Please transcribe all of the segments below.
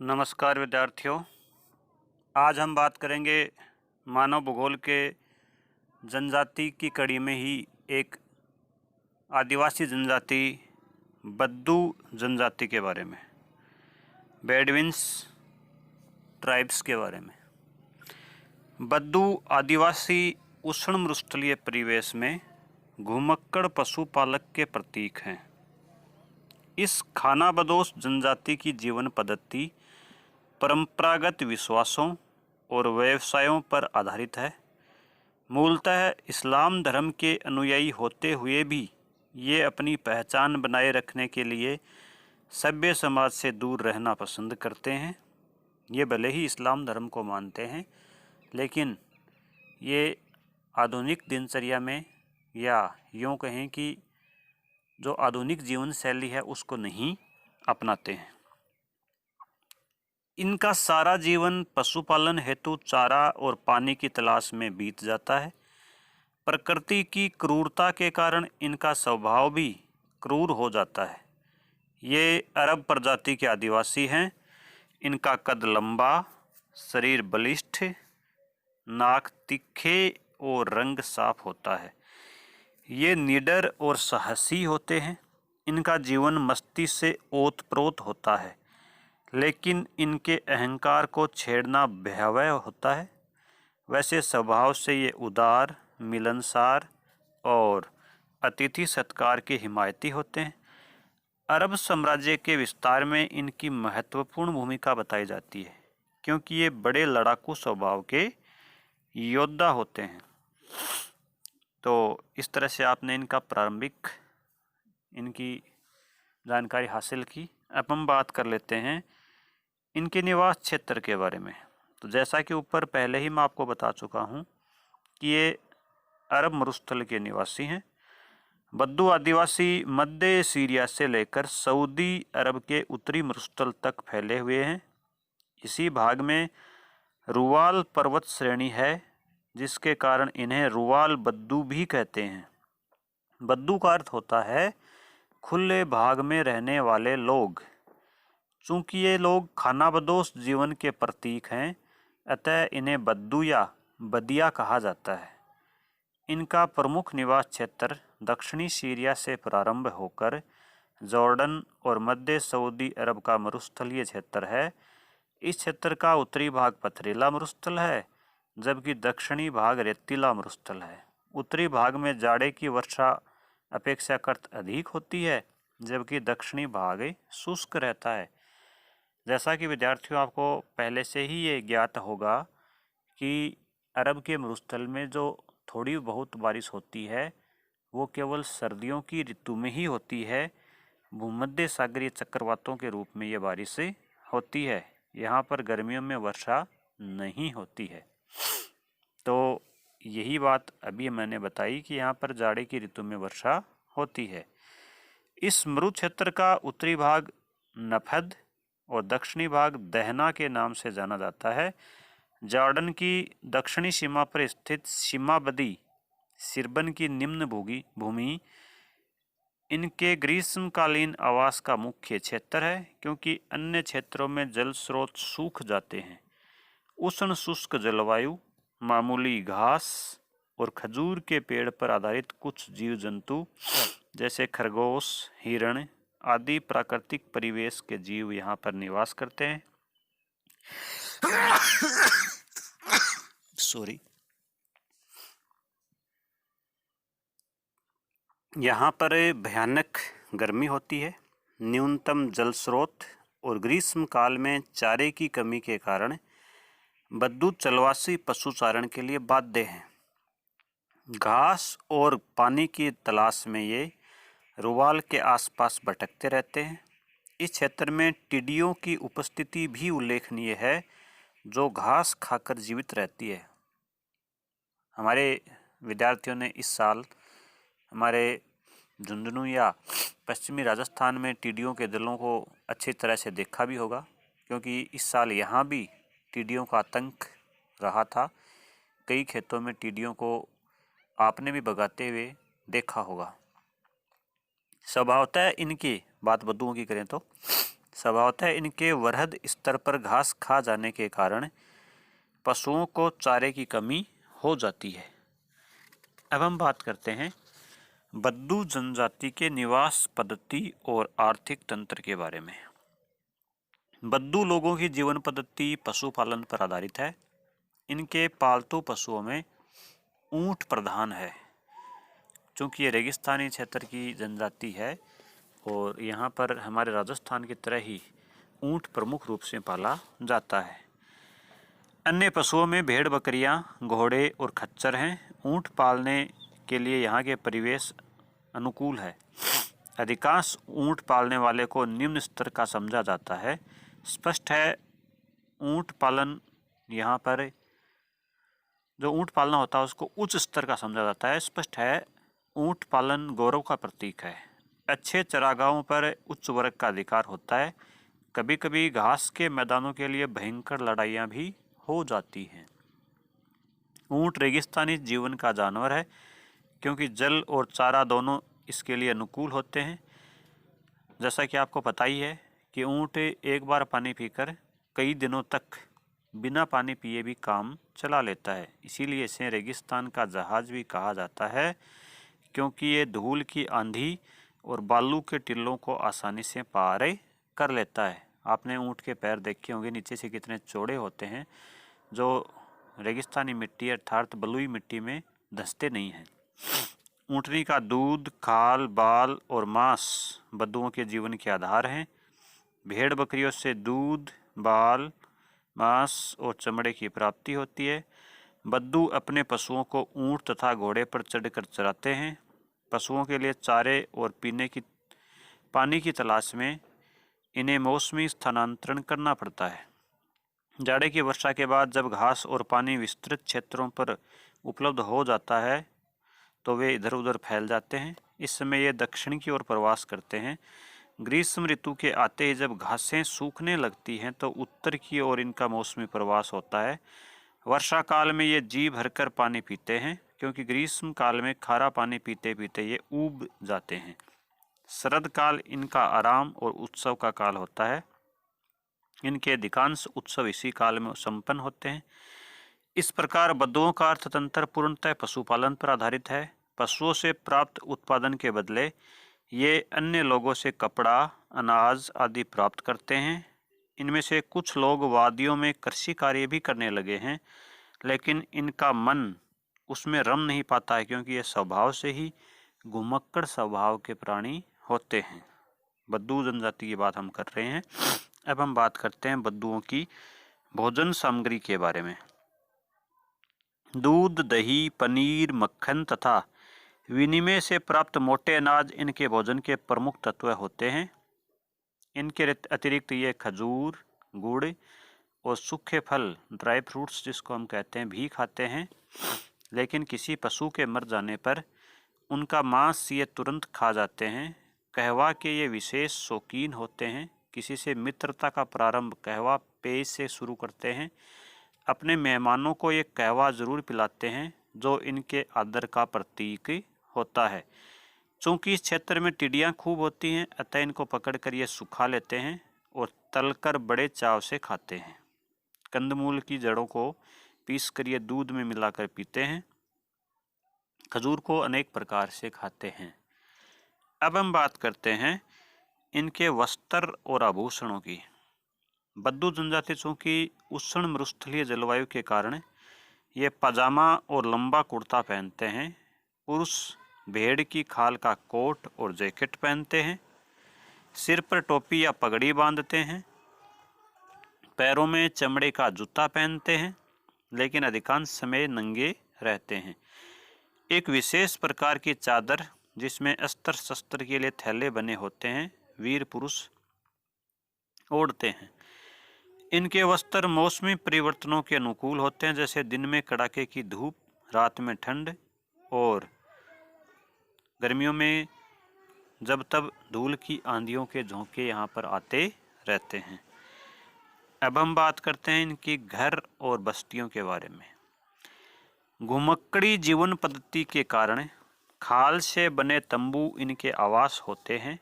नमस्कार विद्यार्थियों। आज हम बात करेंगे मानव भूगोल के जनजाति की कड़ी में ही एक आदिवासी जनजाति बद्दू जनजाति के बारे में, बेडविन्स ट्राइब्स के बारे में। बद्दू आदिवासी उष्ण मरुस्थलीय परिवेश में घुमक्कड़ पशुपालक के प्रतीक हैं। इस खानाबदोश जनजाति की जीवन पद्धति परंपरागत विश्वासों और व्यवसायों पर आधारित है। मूलतः इस्लाम धर्म के अनुयायी होते हुए भी ये अपनी पहचान बनाए रखने के लिए सभ्य समाज से दूर रहना पसंद करते हैं। ये भले ही इस्लाम धर्म को मानते हैं, लेकिन ये आधुनिक दिनचर्या में, या यूँ कहें कि जो आधुनिक जीवन शैली है उसको नहीं अपनाते हैं। इनका सारा जीवन पशुपालन हेतु चारा और पानी की तलाश में बीत जाता है। प्रकृति की क्रूरता के कारण इनका स्वभाव भी क्रूर हो जाता है। ये अरब प्रजाति के आदिवासी हैं। इनका कद लंबा, शरीर बलिष्ठ, नाक तीखे और रंग साफ होता है। ये निडर और साहसी होते हैं। इनका जीवन मस्ती से ओतप्रोत होता है, लेकिन इनके अहंकार को छेड़ना भयावह होता है। वैसे स्वभाव से ये उदार, मिलनसार और अतिथि सत्कार के हिमायती होते हैं। अरब साम्राज्य के विस्तार में इनकी महत्वपूर्ण भूमिका बताई जाती है, क्योंकि ये बड़े लड़ाकू स्वभाव के योद्धा होते हैं। तो इस तरह से आपने इनका प्रारंभिक इनकी जानकारी हासिल की। अब हम बात कर लेते हैं इनके निवास क्षेत्र के बारे में। तो जैसा कि ऊपर पहले ही मैं आपको बता चुका हूँ कि ये अरब मरुस्थल के निवासी हैं। बद्दू आदिवासी मध्य सीरिया से लेकर सऊदी अरब के उत्तरी मरुस्थल तक फैले हुए हैं। इसी भाग में रुवाल पर्वत श्रेणी है, जिसके कारण इन्हें रुवाल बद्दू भी कहते हैं। बद्दू का अर्थ होता है खुले भाग में रहने वाले लोग। चूँकि ये लोग खानाबदोश जीवन के प्रतीक हैं, अतः इन्हें बद्दू या बदिया कहा जाता है। इनका प्रमुख निवास क्षेत्र दक्षिणी सीरिया से प्रारंभ होकर जॉर्डन और मध्य सऊदी अरब का मरुस्थलीय क्षेत्र है। इस क्षेत्र का उत्तरी भाग पथरीला मरुस्थल है, जबकि दक्षिणी भाग रेतीला मरुस्थल है। उत्तरी भाग में जाड़े की वर्षा अपेक्षाकृत अधिक होती है, जबकि दक्षिणी भाग शुष्क रहता है। जैसा कि विद्यार्थियों आपको पहले से ही ये ज्ञात होगा कि अरब के मरुस्थल में जो थोड़ी बहुत बारिश होती है वो केवल सर्दियों की ऋतु में ही होती है। भूमध्य सागरीय चक्रवातों के रूप में ये बारिश होती है। यहाँ पर गर्मियों में वर्षा नहीं होती है। तो यही बात अभी मैंने बताई कि यहाँ पर जाड़े की ऋतु में वर्षा होती है। इस मरु क्षेत्र का उत्तरी भाग नफद और दक्षिणी भाग दहना के नाम से जाना जाता है। जॉर्डन की दक्षिणी सीमा पर स्थित सीमाबदी सिरबन की निम्न भूमि इनके ग्रीष्मकालीन आवास का मुख्य क्षेत्र है, क्योंकि अन्य क्षेत्रों में जल स्रोत सूख जाते हैं। उष्ण शुष्क जलवायु, मामूली घास और खजूर के पेड़ पर आधारित कुछ जीव जंतु जैसे खरगोश, हिरण आदि प्राकृतिक परिवेश के जीव यहाँ पर निवास करते हैं। सॉरी। यहाँ पर भयानक गर्मी होती है, न्यूनतम जल स्रोत और ग्रीष्म काल में चारे की कमी के कारण बद्दू चलवासी पशुचारण के लिए बाध्य हैं। घास और पानी की तलाश में ये रुवाल के आसपास भटकते रहते हैं। इस क्षेत्र में टिड्डियों की उपस्थिति भी उल्लेखनीय है, जो घास खाकर जीवित रहती है। हमारे विद्यार्थियों ने इस साल हमारे झुंझुनू या पश्चिमी राजस्थान में टिड्डियों के दलों को अच्छी तरह से देखा भी होगा, क्योंकि इस साल यहाँ भी टिड्डियों का आतंक रहा था। कई खेतों में टिड्डियों को आपने भी भगाते हुए देखा होगा। स्वभावतः इनकी बात बद्दुओं की करें तो स्वभावतः इनके वृहद स्तर पर घास खा जाने के कारण पशुओं को चारे की कमी हो जाती है। अब हम बात करते हैं बद्दू जनजाति के निवास पद्धति और आर्थिक तंत्र के बारे में। बद्दू लोगों की जीवन पद्धति पशुपालन पर आधारित है। इनके पालतू पशुओं में ऊंट प्रधान है। चूँकि ये रेगिस्तानी क्षेत्र की जनजाति है और यहाँ पर हमारे राजस्थान की तरह ही ऊंट प्रमुख रूप से पाला जाता है। अन्य पशुओं में भेड़, बकरियाँ, घोड़े और खच्चर हैं। ऊंट पालने के लिए यहाँ के परिवेश अनुकूल है। अधिकांश ऊंट पालने वाले को निम्न स्तर का समझा जाता है। स्पष्ट है ऊंट पालन यहाँ पर जो ऊंट पालना होता है उसको उच्च स्तर का समझा जाता है। स्पष्ट है ऊंट पालन गौरव का प्रतीक है। अच्छे चरागाहों पर उच्च वर्ग का अधिकार होता है। कभी कभी घास के मैदानों के लिए भयंकर लड़ाइयाँ भी हो जाती हैं। ऊंट रेगिस्तानी जीवन का जानवर है क्योंकि जल और चारा दोनों इसके लिए अनुकूल होते हैं। जैसा कि आपको पता ही है कि ऊंट एक बार पानी पीकर कई दिनों तक बिना पानी पिए भी काम चला लेता है। इसीलिए इसे रेगिस्तान का जहाज भी कहा जाता है क्योंकि ये धूल की आंधी और बालू के टिल्लों को आसानी से पार कर लेता है। आपने ऊंट के पैर देखे होंगे नीचे से कितने चौड़े होते हैं, जो रेगिस्तानी मिट्टी अर्थात बलुई मिट्टी में धंसते नहीं हैं। ऊँटनी का दूध, खाल, बाल और मांस बद्दुओं के जीवन के आधार हैं। भेड़ बकरियों से दूध, बाल, मांस और चमड़े की प्राप्ति होती है। बद्दू अपने पशुओं को ऊंट तथा घोड़े पर चढ़कर चराते हैं। पशुओं के लिए चारे और पीने की पानी की तलाश में इन्हें मौसमी स्थानांतरण करना पड़ता है। जाड़े की वर्षा के बाद जब घास और पानी विस्तृत क्षेत्रों पर उपलब्ध हो जाता है तो वे इधर उधर फैल जाते हैं। इस समय ये दक्षिण की ओर प्रवास करते हैं। ग्रीष्म ऋतु के आते ही जब घासें सूखने लगती हैं तो उत्तर की ओर इनका मौसमी प्रवास होता है। वर्षा काल में ये जी भरकर पानी पीते हैं क्योंकि ग्रीष्म काल में खारा पानी पीते पीते ये ऊब जाते हैं। शरद काल इनका आराम और उत्सव का काल होता है। इनके अधिकांश उत्सव इसी काल में संपन्न होते हैं। इस प्रकार बद्दुओं का अर्थतंत्र पूर्णतः पशुपालन पर आधारित है। पशुओं से प्राप्त उत्पादन के बदले ये अन्य लोगों से कपड़ा, अनाज आदि प्राप्त करते हैं। इनमें से कुछ लोग वादियों में कृषि कार्य भी करने लगे हैं, लेकिन इनका मन उसमें रम नहीं पाता है क्योंकि ये स्वभाव से ही घुमक्कड़ स्वभाव के प्राणी होते हैं। बद्दू जनजाति की बात हम कर रहे हैं। अब हम बात करते हैं बद्दुओं की भोजन सामग्री के बारे में। दूध, दही, पनीर, मक्खन तथा विनिमय से प्राप्त मोटे अनाज इनके भोजन के प्रमुख तत्व होते हैं। इनके अतिरिक्त ये खजूर, गुड़ और सूखे फल, ड्राई फ्रूट्स जिसको हम कहते हैं, भी खाते हैं। लेकिन किसी पशु के मर जाने पर उनका मांस ये तुरंत खा जाते हैं। कहवा के ये विशेष शौकीन होते हैं। किसी से मित्रता का प्रारंभ कहवा पेय से शुरू करते हैं। अपने मेहमानों को ये कहवा जरूर पिलाते हैं जो इनके आदर का प्रतीक होता है। चूँकि इस क्षेत्र में टिड्डियाँ खूब होती हैं अतः इनको पकड़कर ये सुखा लेते हैं और तलकर बड़े चाव से खाते हैं। कंदमूल की जड़ों को पीसकर ये दूध में मिलाकर पीते हैं। खजूर को अनेक प्रकार से खाते हैं। अब हम बात करते हैं इनके वस्त्र और आभूषणों की। बद्दू जनजाति चूँकि उष्ण मरुस्थलीय जलवायु के कारण ये पजामा और लंबा कुर्ता पहनते हैं। पुरुष भेड़ की खाल का कोट और जैकेट पहनते हैं। सिर पर टोपी या पगड़ी बांधते हैं। पैरों में चमड़े का जूता पहनते हैं, लेकिन अधिकांश समय नंगे रहते हैं। एक विशेष प्रकार की चादर जिसमें अस्त्र शस्त्र के लिए थैले बने होते हैं वीर पुरुष ओढ़ते हैं। इनके वस्त्र मौसमी परिवर्तनों के अनुकूल होते हैं, जैसे दिन में कड़ाके की धूप, रात में ठंड और गर्मियों में जब तब धूल की आंधियों के झोंके यहाँ पर आते रहते हैं। अब हम बात करते हैं इनकी घर और बस्तियों के बारे में। घुमक्कड़ी जीवन पद्धति के कारण खाल से बने तंबू इनके आवास होते हैं।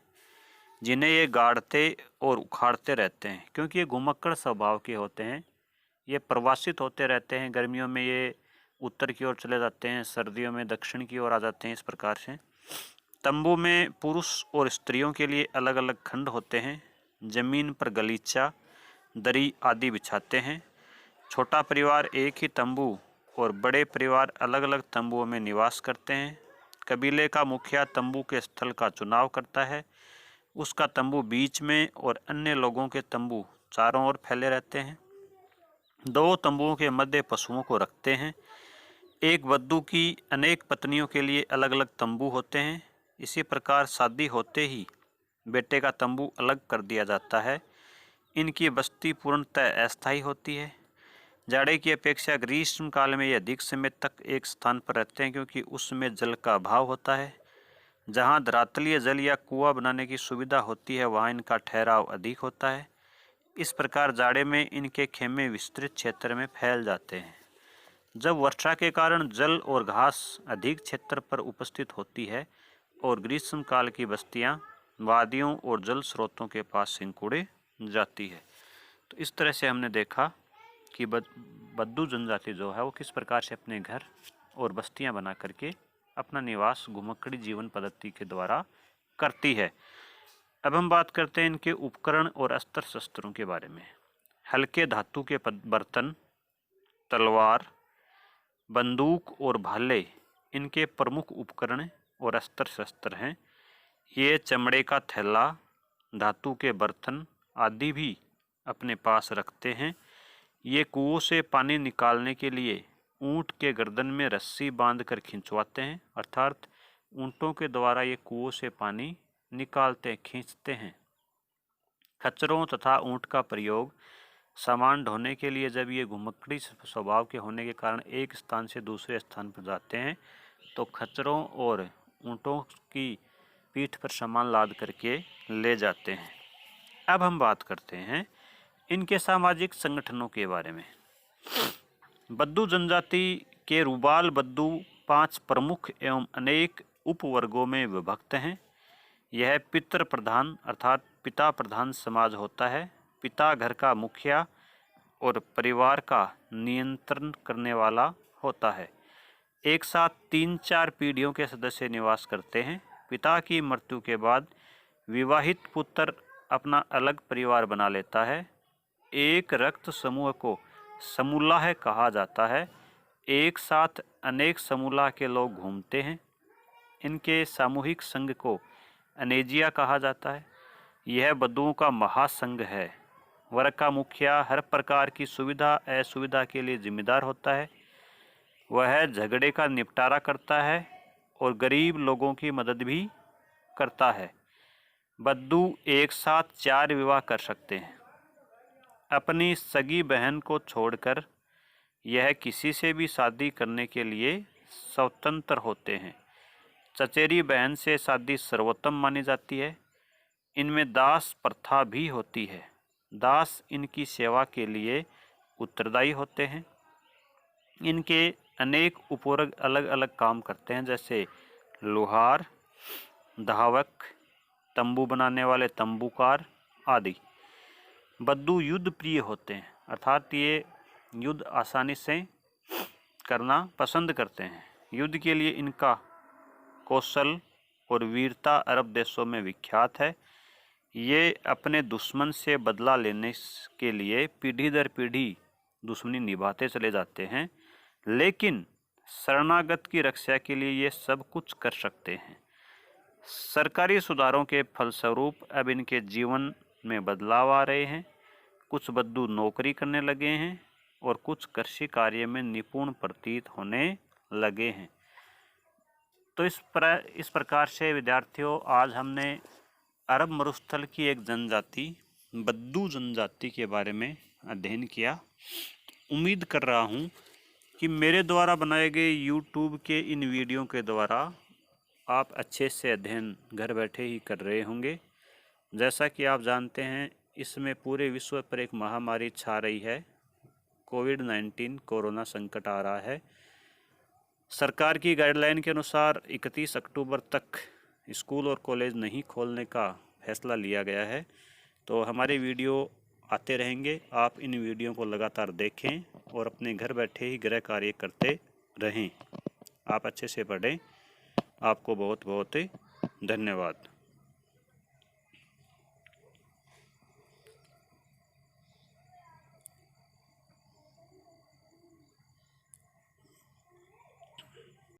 जिन्हें ये गाड़ते और उखाड़ते रहते हैं, क्योंकि ये घुमक्कड़ स्वभाव के होते हैं। ये प्रवासित होते रहते हैं। गर्मियों में ये उत्तर की ओर चले जाते हैं, सर्दियों में दक्षिण की ओर आ जाते हैं। इस प्रकार से तंबू में पुरुष और स्त्रियों के लिए अलग अलग खंड होते हैं। जमीन पर गलीचा, दरी आदि बिछाते हैं। छोटा परिवार एक ही तंबू और बड़े परिवार अलग अलग तंबुओं में निवास करते हैं। कबीले का मुखिया तंबू के स्थल का चुनाव करता है। उसका तंबू बीच में और अन्य लोगों के तंबू चारों ओर फैले रहते हैं। दो तंबुओं के मध्य पशुओं को रखते हैं। एक बद्दू की अनेक पत्नियों के लिए अलग अलग तंबू होते हैं। इसी प्रकार शादी होते ही बेटे का तंबू अलग कर दिया जाता है। इनकी बस्ती पूर्णतः अस्थायी होती है। जाड़े की अपेक्षा ग्रीष्म काल में ये अधिक समय तक एक स्थान पर रहते हैं, क्योंकि उसमें जल का अभाव होता है। जहाँ धरातलीय जल या कुआं बनाने की सुविधा होती है, वहाँ इनका ठहराव अधिक होता है। इस प्रकार जाड़े में इनके खेमे विस्तृत क्षेत्र में फैल जाते हैं। जब वर्षा के कारण जल और घास अधिक क्षेत्र पर उपस्थित होती है और ग्रीष्म काल की बस्तियां वादियों और जल स्रोतों के पास सिंकुड़े जाती है। तो इस तरह से हमने देखा कि बद्दू जनजाति जो है वो किस प्रकार से अपने घर और बस्तियां बना करके अपना निवास घुमक्कड़ी जीवन पद्धति के द्वारा करती है। अब हम बात करते हैं इनके उपकरण और अस्त्र शस्त्रों के बारे में। हल्के धातु के बर्तन, तलवार, बंदूक और भाले इनके प्रमुख उपकरण और अस्त्र शस्त्र हैं। ये चमड़े का थैला, धातु के बर्तन आदि भी अपने पास रखते हैं। ये कुओं से पानी निकालने के लिए ऊंट के गर्दन में रस्सी बांधकर खिंचवाते हैं, अर्थात ऊंटों के द्वारा ये कुओं से पानी निकालते खींचते हैं। खच्चरों तथा ऊंट का प्रयोग सामान ढोने के लिए जब ये घुमक्कड़ी स्वभाव के होने के कारण एक स्थान से दूसरे स्थान पर जाते हैं, तो खच्चरों और ऊंटों की पीठ पर सामान लाद करके ले जाते हैं। अब हम बात करते हैं इनके सामाजिक संगठनों के बारे में। बद्दू जनजाति के रुबाल बद्दू 5 प्रमुख एवं अनेक उपवर्गों में विभक्त हैं। यह पितृ प्रधान अर्थात पिता प्रधान समाज होता है। पिता घर का मुखिया और परिवार का नियंत्रण करने वाला होता है। एक साथ 3-4 पीढ़ियों के सदस्य निवास करते हैं। पिता की मृत्यु के बाद विवाहित पुत्र अपना अलग परिवार बना लेता है। एक रक्त समूह को समूलाह कहा जाता है। एक साथ अनेक समूलाह के लोग घूमते हैं। इनके सामूहिक संघ को अनेजिया कहा जाता है। यह बद्दुओं का महासंघ है। वर्ग का मुखिया हर प्रकार की सुविधा असुविधा के लिए जिम्मेदार होता है। वह झगड़े का निपटारा करता है और गरीब लोगों की मदद भी करता है। बद्दू एक साथ 4 विवाह कर सकते हैं। अपनी सगी बहन को छोड़कर यह किसी से भी शादी करने के लिए स्वतंत्र होते हैं। चचेरी बहन से शादी सर्वोत्तम मानी जाती है। इनमें दास प्रथा भी होती है। दास इनकी सेवा के लिए उत्तरदायी होते हैं। इनके अनेक उपवर्ग अलग अलग काम करते हैं, जैसे लोहार, धावक, तंबू बनाने वाले तंबूकार आदि। बद्दू युद्ध प्रिय होते हैं, अर्थात ये युद्ध आसानी से करना पसंद करते हैं। युद्ध के लिए इनका कौशल और वीरता अरब देशों में विख्यात है। ये अपने दुश्मन से बदला लेने के लिए पीढ़ी दर पीढ़ी दुश्मनी निभाते चले जाते हैं, लेकिन शरणागत की रक्षा के लिए ये सब कुछ कर सकते हैं। सरकारी सुधारों के फलस्वरूप अब इनके जीवन में बदलाव आ रहे हैं। कुछ बद्दू नौकरी करने लगे हैं और कुछ कृषि कार्य में निपुण प्रतीत होने लगे हैं। तो इस प्रकार से विद्यार्थियों, आज हमने अरब मरुस्थल की एक जनजाति बद्दू जनजाति के बारे में अध्ययन किया। उम्मीद कर रहा हूँ कि मेरे द्वारा बनाए गए YouTube के इन वीडियो के द्वारा आप अच्छे से अध्ययन घर बैठे ही कर रहे होंगे। जैसा कि आप जानते हैं, इसमें पूरे विश्व पर एक महामारी छा रही है। कोविड-19 कोरोना संकट आ रहा है। सरकार की गाइडलाइन के अनुसार 31 अक्टूबर तक स्कूल और कॉलेज नहीं खोलने का फैसला लिया गया है। तो हमारे वीडियो आते रहेंगे, आप इन वीडियो को लगातार देखें और अपने घर बैठे ही गृह कार्य करते रहें। आप अच्छे से पढ़ें। आपको बहुत बहुत धन्यवाद।